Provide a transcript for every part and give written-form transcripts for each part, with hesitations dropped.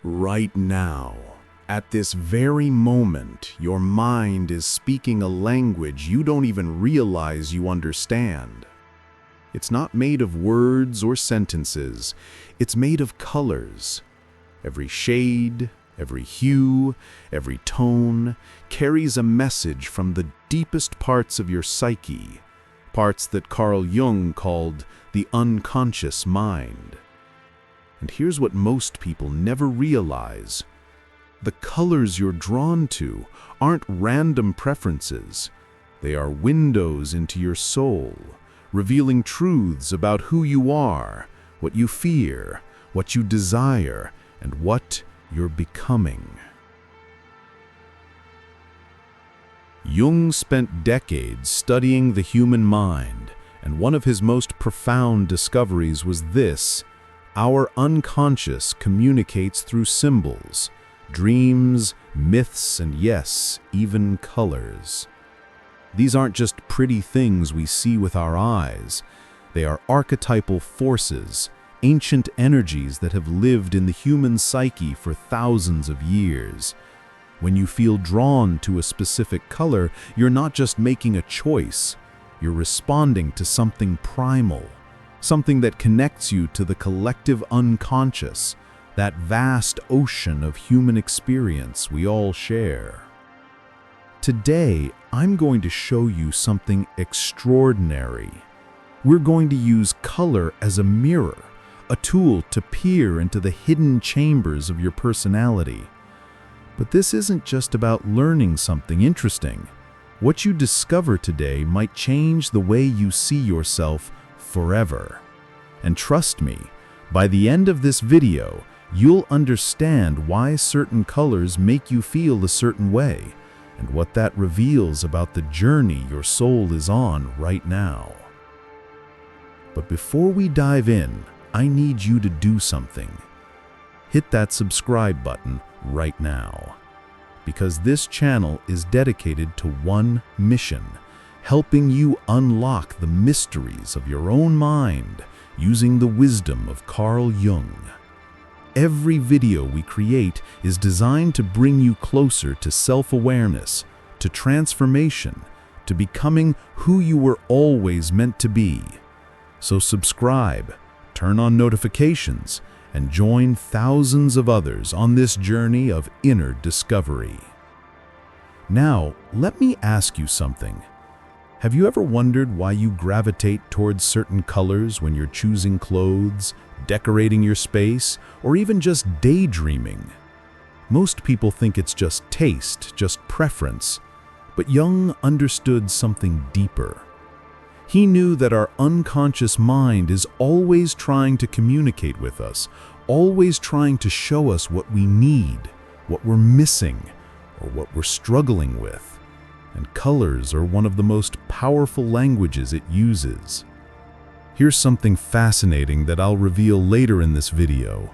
Right now, at this very moment, your mind is speaking a language you don't even realize you understand. It's not made of words or sentences, it's made of colors. Every shade, every hue, every tone carries a message from the deepest parts of your psyche, parts that Carl Jung called the unconscious mind. And here's what most people never realize. The colors you're drawn to aren't random preferences. They are windows into your soul, revealing truths about who you are, what you fear, what you desire, and what you're becoming. Jung spent decades studying the human mind, and one of his most profound discoveries was this: our unconscious communicates through symbols, dreams, myths, and yes, even colors. These aren't just pretty things we see with our eyes. They are archetypal forces, ancient energies that have lived in the human psyche for thousands of years. When you feel drawn to a specific color, you're not just making a choice. You're responding to something primal, something that connects you to the collective unconscious, that vast ocean of human experience we all share. Today, I'm going to show you something extraordinary. We're going to use color as a mirror, a tool to peer into the hidden chambers of your personality. But this isn't just about learning something interesting. What you discover today might change the way you see yourself forever. And trust me, by the end of this video, you'll understand why certain colors make you feel a certain way, and what that reveals about the journey your soul is on right now. But before we dive in, I need you to do something. Hit that subscribe button right now, because this channel is dedicated to one mission: helping you unlock the mysteries of your own mind using the wisdom of Carl Jung. Every video we create is designed to bring you closer to self-awareness, to transformation, to becoming who you were always meant to be. So subscribe, turn on notifications, and join thousands of others on this journey of inner discovery. Now, let me ask you something. Have you ever wondered why you gravitate towards certain colors when you're choosing clothes, decorating your space, or even just daydreaming? Most people think it's just taste, just preference, but Jung understood something deeper. He knew that our unconscious mind is always trying to communicate with us, always trying to show us what we need, what we're missing, or what we're struggling with. And colors are one of the most powerful languages it uses. Here's something fascinating that I'll reveal later in this video.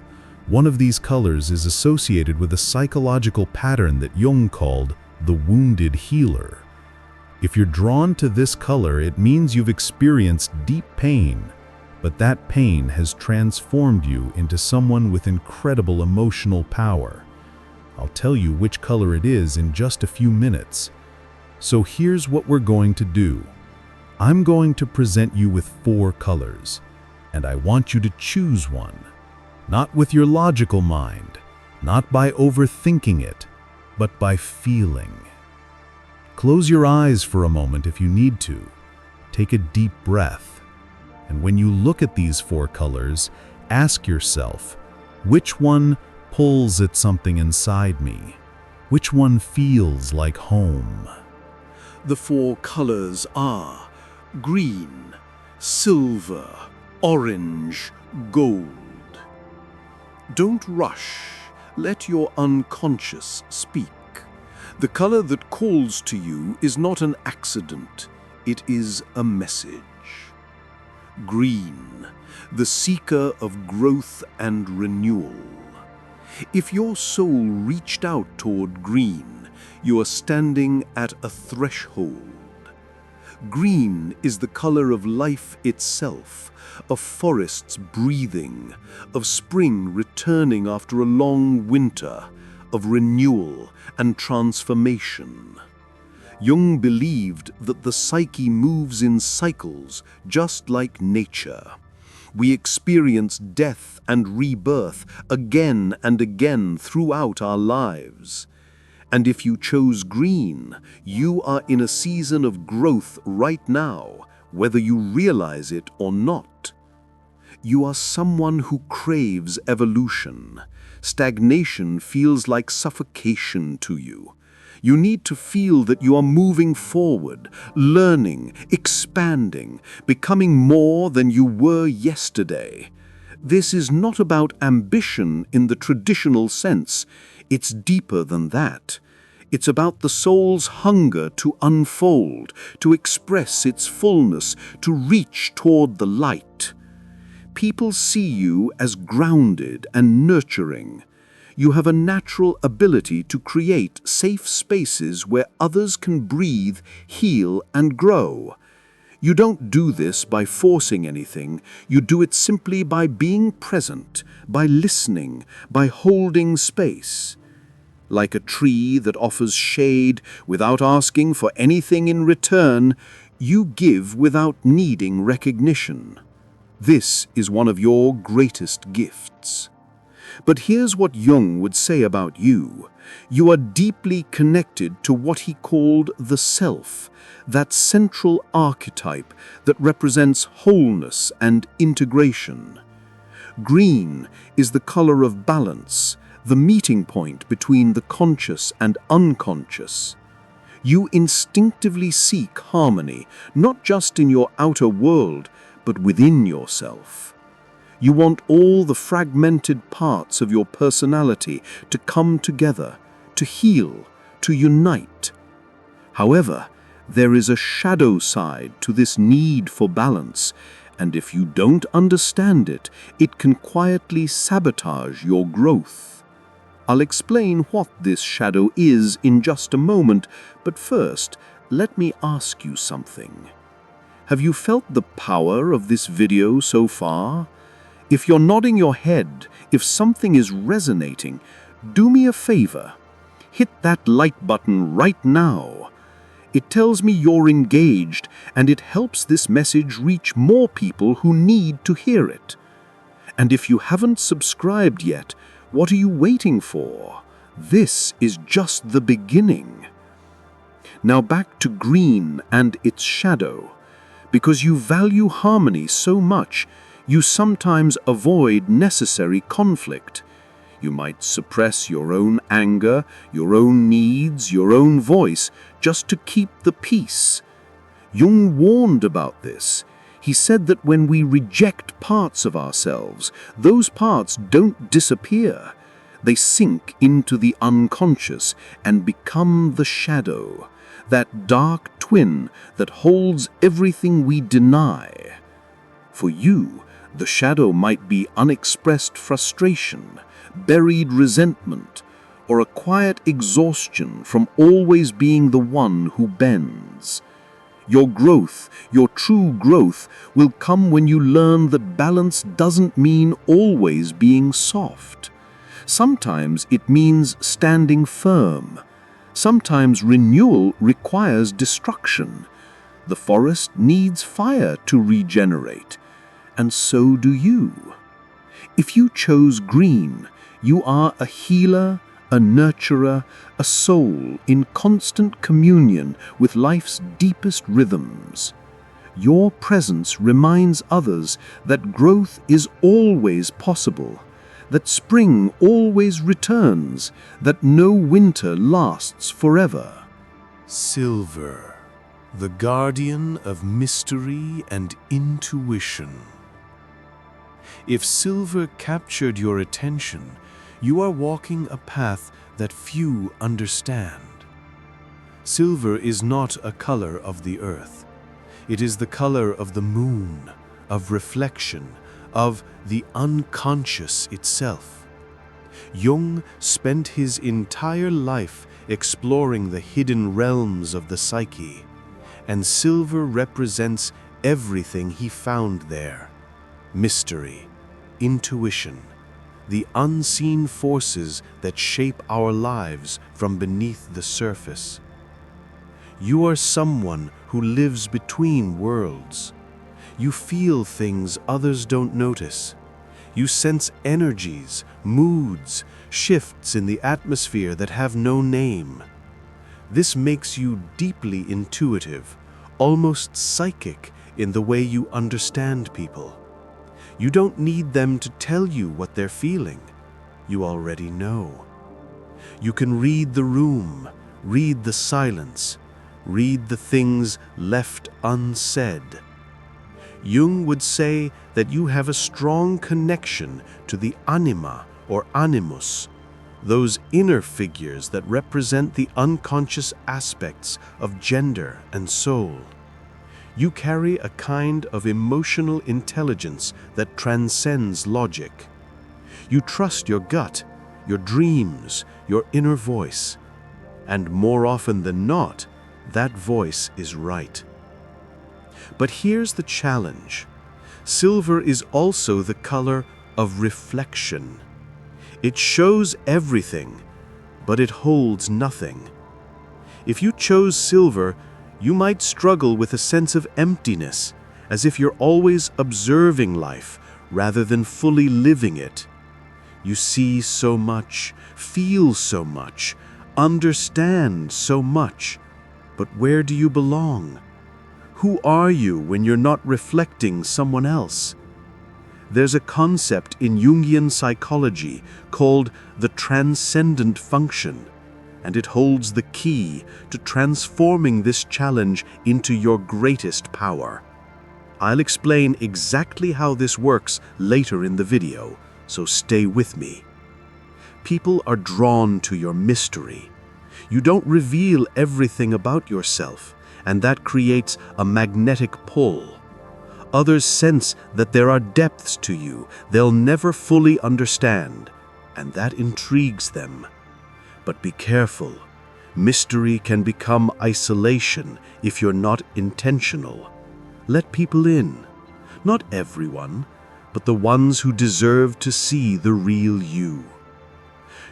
One of these colors is associated with a psychological pattern that Jung called the wounded healer. If you're drawn to this color, it means you've experienced deep pain, but that pain has transformed you into someone with incredible emotional power. I'll tell you which color it is in just a few minutes. So here's what we're going to do. I'm going to present you with 4 colors, and I want you to choose one. Not with your logical mind, not by overthinking it, but by feeling. Close your eyes for a moment if you need to. Take a deep breath. And when you look at these 4 colors, ask yourself, which one pulls at something inside me? Which one feels like home? The 4 colors are green, silver, orange, gold. Don't rush. Let your unconscious speak. The color that calls to you is not an accident. It is a message. Green, the seeker of growth and renewal. If your soul reached out toward green, you are standing at a threshold. Green is the color of life itself, of forests breathing, of spring returning after a long winter, of renewal and transformation. Jung believed that the psyche moves in cycles, just like nature. We experience death and rebirth again and again throughout our lives. And if you chose green, you are in a season of growth right now, whether you realize it or not. You are someone who craves evolution. Stagnation feels like suffocation to you. You need to feel that you are moving forward, learning, expanding, becoming more than you were yesterday. This is not about ambition in the traditional sense. It's deeper than that. It's about the soul's hunger to unfold, to express its fullness, to reach toward the light. People see you as grounded and nurturing. You have a natural ability to create safe spaces where others can breathe, heal, and grow. You don't do this by forcing anything. You do it simply by being present, by listening, by holding space. Like a tree that offers shade without asking for anything in return, you give without needing recognition. This is one of your greatest gifts. But here's what Jung would say about you. You are deeply connected to what he called the self, that central archetype that represents wholeness and integration. Green is the color of balance, the meeting point between the conscious and unconscious. You instinctively seek harmony, not just in your outer world, but within yourself. You want all the fragmented parts of your personality to come together, to heal, to unite. However, there is a shadow side to this need for balance, and if you don't understand it, it can quietly sabotage your growth. I'll explain what this shadow is in just a moment, but first, let me ask you something. Have you felt the power of this video so far? If you're nodding your head, if something is resonating, do me a favor. Hit that like button right now. It tells me you're engaged, and it helps this message reach more people who need to hear it. And if you haven't subscribed yet, what are you waiting for? This is just the beginning. Now back to green and its shadow. Because you value harmony so much, you sometimes avoid necessary conflict. You might suppress your own anger, your own needs, your own voice, just to keep the peace. Jung warned about this. He said that when we reject parts of ourselves, those parts don't disappear. They sink into the unconscious and become the shadow, that dark twin that holds everything we deny. For you, the shadow might be unexpressed frustration, buried resentment, or a quiet exhaustion from always being the one who bends. Your growth, your true growth, will come when you learn that balance doesn't mean always being soft. Sometimes it means standing firm. Sometimes renewal requires destruction. The forest needs fire to regenerate, and so do you. If you chose green, you are a healer, a nurturer, a soul in constant communion with life's deepest rhythms. Your presence reminds others that growth is always possible, that spring always returns, that no winter lasts forever. Silver, the guardian of mystery and intuition. If silver captured your attention, you are walking a path that few understand. Silver is not a color of the earth. It is the color of the moon, of reflection, of the unconscious itself. Jung spent his entire life exploring the hidden realms of the psyche, and silver represents everything he found there: mystery, intuition, the unseen forces that shape our lives from beneath the surface. You are someone who lives between worlds. You feel things others don't notice. You sense energies, moods, shifts in the atmosphere that have no name. This makes you deeply intuitive, almost psychic in the way you understand people. You don't need them to tell you what they're feeling. You already know. You can read the room, read the silence, read the things left unsaid. Jung would say that you have a strong connection to the anima or animus, those inner figures that represent the unconscious aspects of gender and soul. You carry a kind of emotional intelligence that transcends logic. You trust your gut, your dreams, your inner voice. And more often than not, that voice is right. But here's the challenge. Silver is also the color of reflection. It shows everything, but it holds nothing. If you chose silver, you might struggle with a sense of emptiness, as if you're always observing life rather than fully living it. You see so much, feel so much, understand so much, but where do you belong? Who are you when you're not reflecting someone else? There's a concept in Jungian psychology called the Transcendent function, and it holds the key to transforming this challenge into your greatest power. I'll explain exactly how this works later in the video, so stay with me. People are drawn to your mystery. You don't reveal everything about yourself, and that creates a magnetic pull. Others sense that there are depths to you they'll never fully understand, and that intrigues them. But be careful. Mystery can become isolation if you're not intentional. Let people in. Not everyone, but the ones who deserve to see the real you.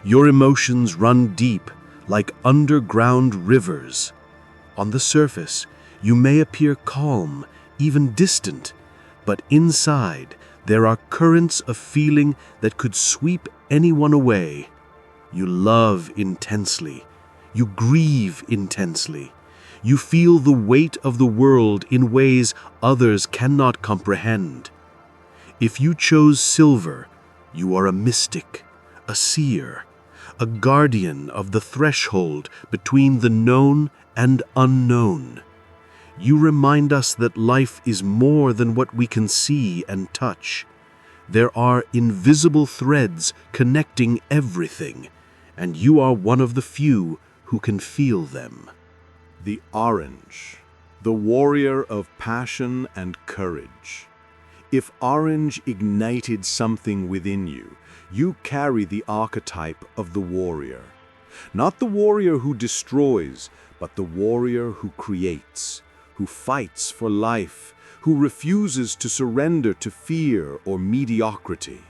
Your emotions run deep, like underground rivers. On the surface, you may appear calm, even distant, but inside, there are currents of feeling that could sweep anyone away. You love intensely. You grieve intensely. You feel the weight of the world in ways others cannot comprehend. If you chose silver, you are a mystic, a seer, a guardian of the threshold between the known and unknown. You remind us that life is more than what we can see and touch. There are invisible threads connecting everything, and you are one of the few who can feel them. The orange, the warrior of passion and courage. If orange ignited something within you, you carry the archetype of the warrior. Not the warrior who destroys, but the warrior who creates, who fights for life, who refuses to surrender to fear or mediocrity.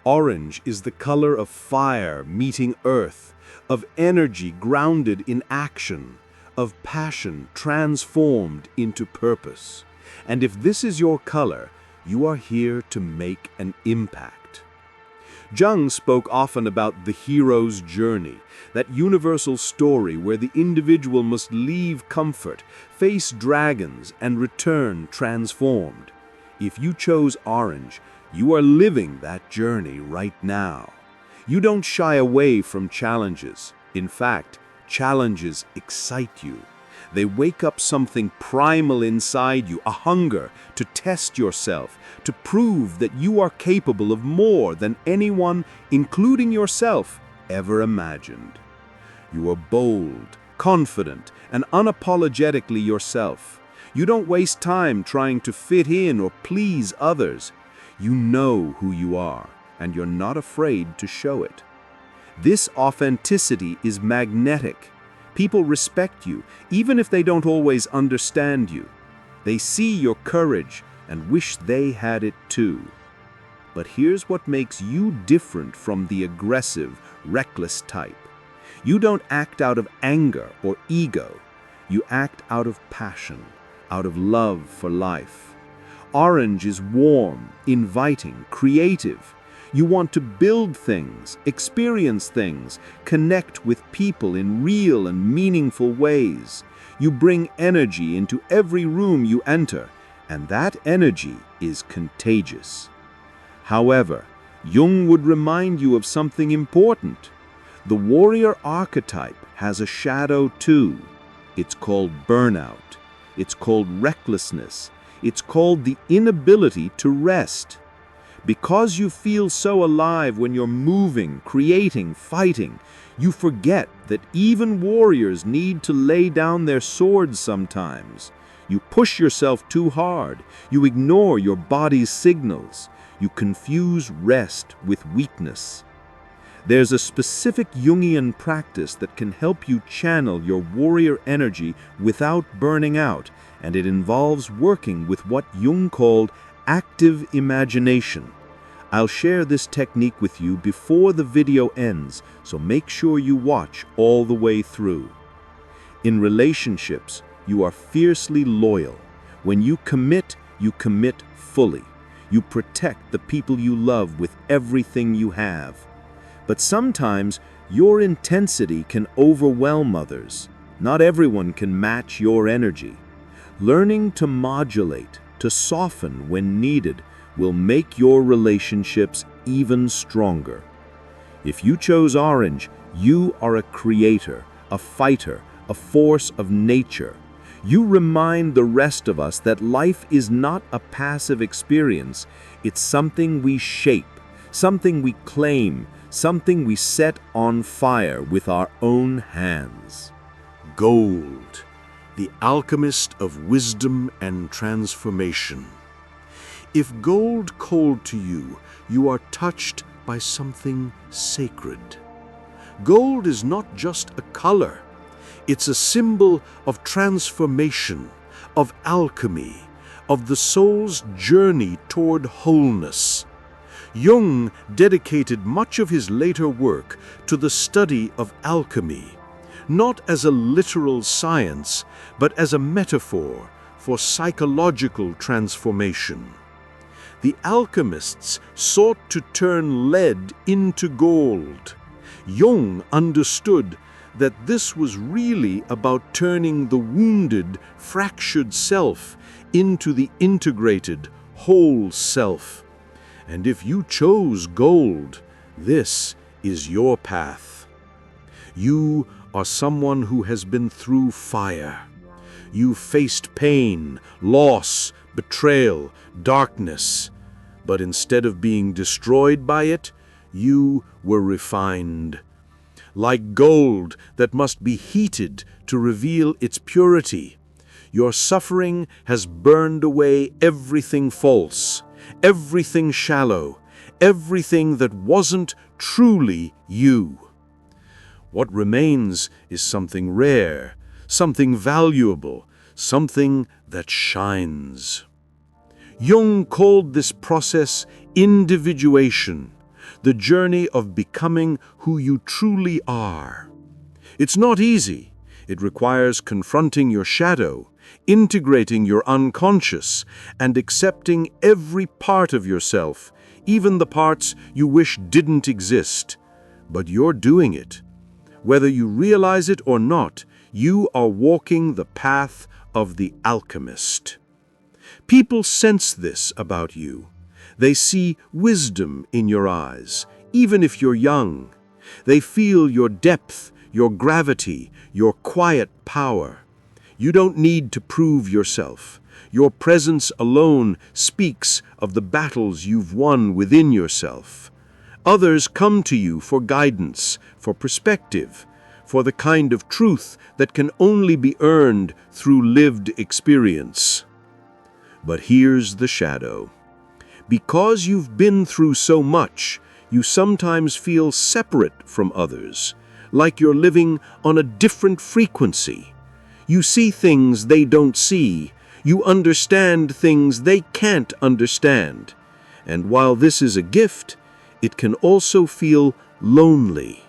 Orange is the color of fire meeting earth, of energy grounded in action, of passion transformed into purpose. And if this is your color, you are here to make an impact. Jung spoke often about the hero's journey, that universal story where the individual must leave comfort, face dragons, and return transformed. If you chose orange, you are living that journey right now. You don't shy away from challenges. In fact, challenges excite you. They wake up something primal inside you, a hunger to test yourself, to prove that you are capable of more than anyone, including yourself, ever imagined. You are bold, confident, and unapologetically yourself. You don't waste time trying to fit in or please others. You know who you are, and you're not afraid to show it. This authenticity is magnetic. People respect you, even if they don't always understand you. They see your courage and wish they had it too. But here's what makes you different from the aggressive, reckless type. You don't act out of anger or ego. You act out of passion, out of love for life. Orange is warm, inviting, creative. You want to build things, experience things, connect with people in real and meaningful ways. You bring energy into every room you enter, and that energy is contagious. However, Jung would remind you of something important. The warrior archetype has a shadow too. It's called burnout. It's called recklessness. It's called the inability to rest. Because you feel so alive when you're moving, creating, fighting, you forget that even warriors need to lay down their swords sometimes. You push yourself too hard. You ignore your body's signals. You confuse rest with weakness. There's a specific Jungian practice that can help you channel your warrior energy without burning out, and it involves working with what Jung called active imagination. I'll share this technique with you before the video ends, so make sure you watch all the way through. In relationships, you are fiercely loyal. When you commit fully. You protect the people you love with everything you have. But sometimes your intensity can overwhelm others. Not everyone can match your energy. Learning to modulate, to soften when needed, will make your relationships even stronger. If you chose orange, you are a creator, a fighter, a force of nature. You remind the rest of us that life is not a passive experience. It's something we shape, something we claim, something we set on fire with our own hands. Gold, the alchemist of wisdom and transformation. If gold called to you, you are touched by something sacred. Gold is not just a color. It's a symbol of transformation, of alchemy, of the soul's journey toward wholeness. Jung dedicated much of his later work to the study of alchemy, not as a literal science, but as a metaphor for psychological transformation. The alchemists sought to turn lead into gold. Jung understood that this was really about turning the wounded, fractured self into the integrated, whole self. And if you chose gold, this is your path. You are someone who has been through fire. You faced pain, loss, betrayal, darkness. But instead of being destroyed by it, you were refined. Like gold that must be heated to reveal its purity, your suffering has burned away everything false, everything shallow, everything that wasn't truly you. What remains is something rare, something valuable, something that shines. Jung called this process individuation, the journey of becoming who you truly are. It's not easy. It requires confronting your shadow, integrating your unconscious, and accepting every part of yourself, even the parts you wish didn't exist. But you're doing it. Whether you realize it or not, you are walking the path of the alchemist. People sense this about you. They see wisdom in your eyes, even if you're young. They feel your depth, your gravity, your quiet power. You don't need to prove yourself. Your presence alone speaks of the battles you've won within yourself. Others come to you for guidance, for perspective, for the kind of truth that can only be earned through lived experience. But here's the shadow. Because you've been through so much, you sometimes feel separate from others. like you're living on a different frequency. You see things they don't see. You understand things they can't understand. And while this is a gift, it can also feel lonely.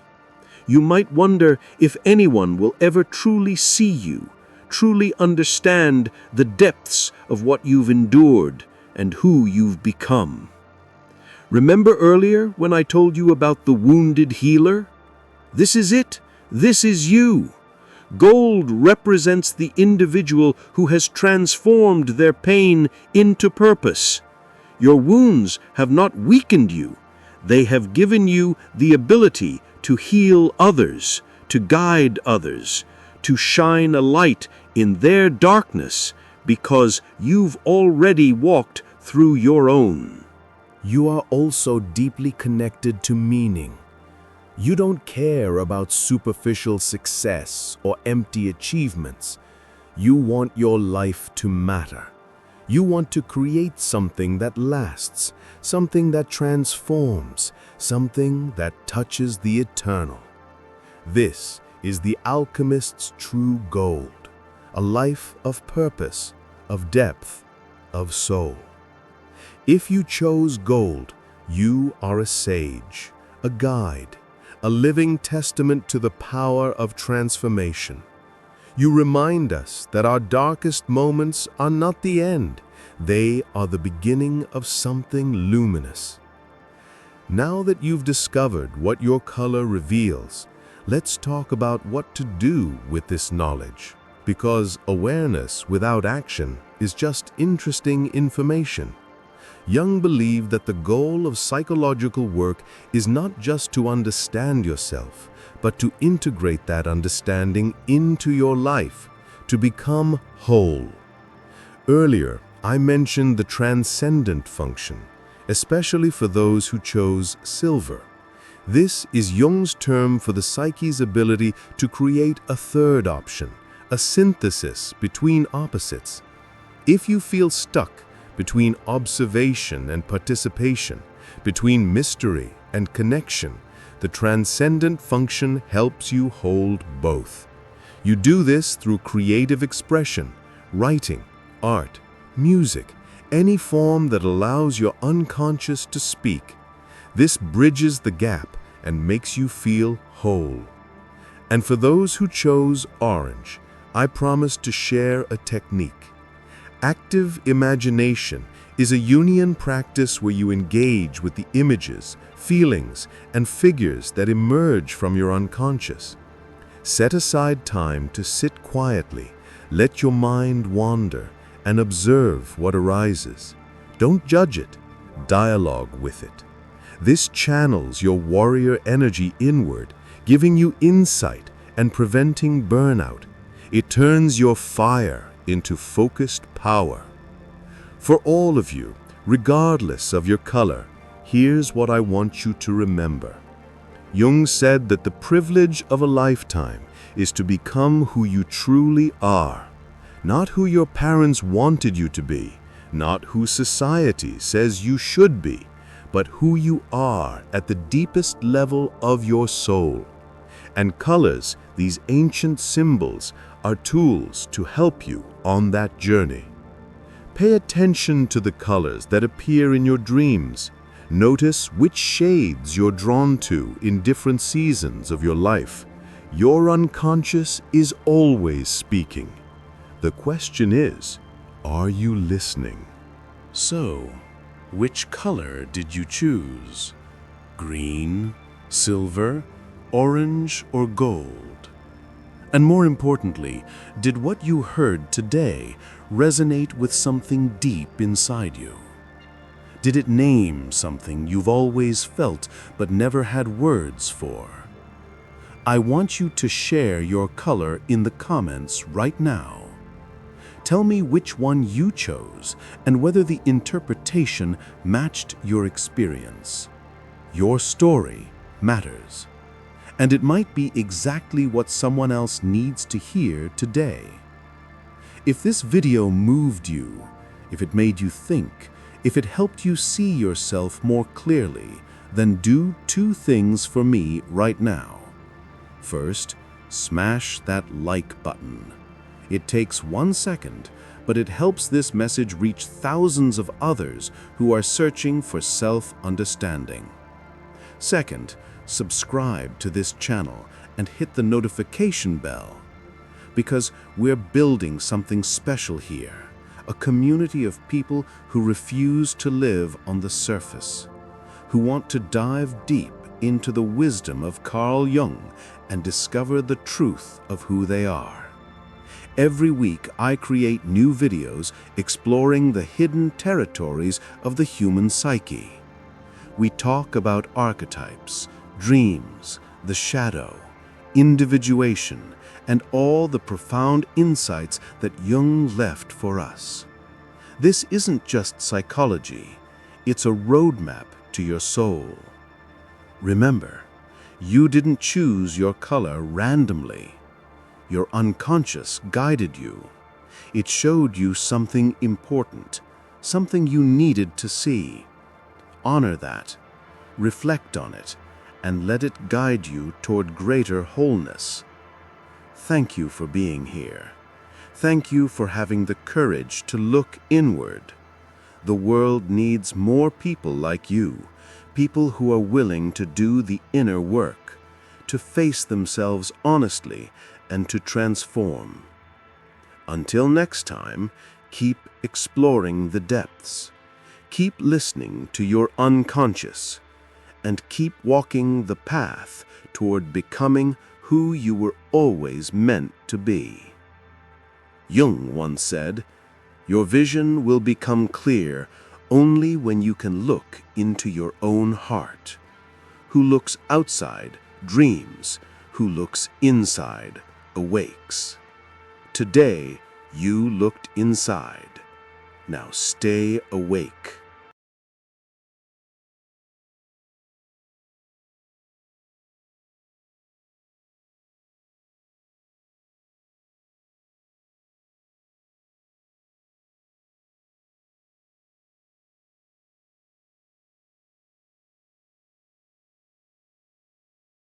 You might wonder if anyone will ever truly see you, truly understand the depths of what you've endured and who you've become. Remember earlier when I told you about the wounded healer? This is it. This is you. Gold represents the individual who has transformed their pain into purpose. Your wounds have not weakened you. They have given you the ability to heal others, to guide others, to shine a light in their darkness, because you've already walked through your own. You are also deeply connected to meaning. You don't care about superficial success or empty achievements. You want your life to matter. You want to create something that lasts, something that transforms, something that touches the eternal. This is the alchemist's true gold, a life of purpose, of depth, of soul. If you chose gold, you are a sage, a guide, a living testament to the power of transformation. You remind us that our darkest moments are not the end. They are the beginning of something luminous. Now that you've discovered what your color reveals, let's talk about what to do with this knowledge. Because awareness without action is just interesting information. Jung believed that the goal of psychological work is not just to understand yourself, but to integrate that understanding into your life, to become whole. Earlier, I mentioned the transcendent function, especially for those who chose silver. This is Jung's term for the psyche's ability to create a third option, a synthesis between opposites. If you feel stuck between observation and participation, between mystery and connection, the transcendent function helps you hold both. You do this through creative expression, writing, art, music, any form that allows your unconscious to speak. This bridges the gap and makes you feel whole. And for those who chose orange, I promise to share a technique. Active imagination is a Jungian practice where you engage with the images, feelings, and figures that emerge from your unconscious. Set aside time to sit quietly, let your mind wander, and observe what arises. Don't judge it, dialogue with it. This channels your warrior energy inward, giving you insight and preventing burnout. It turns your fire into focused power. For all of you, regardless of your color, here's what I want you to remember. Jung said that the privilege of a lifetime is to become who you truly are, not who your parents wanted you to be, not who society says you should be, but who you are at the deepest level of your soul. And colors, these ancient symbols, are tools to help you on that journey. Pay attention to the colors that appear in your dreams. Notice which shades you're drawn to in different seasons of your life. Your unconscious is always speaking. The question is, are you listening? So, which color did you choose? Green, silver, orange, or gold? And more importantly, did what you heard today resonate with something deep inside you? Did it name something you've always felt but never had words for? I want you to share your color in the comments right now. Tell me which one you chose and whether the interpretation matched your experience. Your story matters, and it might be exactly what someone else needs to hear today. If this video moved you, if it made you think, if it helped you see yourself more clearly, then do two things for me right now. First, smash that like button. It takes 1 second, but it helps this message reach thousands of others who are searching for self-understanding. Second, subscribe to this channel and hit the notification bell, because we're building something special here, a community of people who refuse to live on the surface, who want to dive deep into the wisdom of Carl Jung and discover the truth of who they are. Every week, I create new videos exploring the hidden territories of the human psyche. We talk about archetypes, dreams, the shadow, individuation, and all the profound insights that Jung left for us. This isn't just psychology, it's a roadmap to your soul. Remember, you didn't choose your color randomly. Your unconscious guided you. It showed you something important, something you needed to see. Honor that, reflect on it, and let it guide you toward greater wholeness. Thank you for being here. Thank you for having the courage to look inward. The world needs more people like you, people who are willing to do the inner work, to face themselves honestly, and to transform. Until next time, keep exploring the depths. Keep listening to your unconscious, and keep walking the path toward becoming who you were always meant to be. Jung once said, "Your vision will become clear only when you can look into your own heart. Who looks outside dreams, who looks inside awakes." Today, you looked inside. Now stay awake.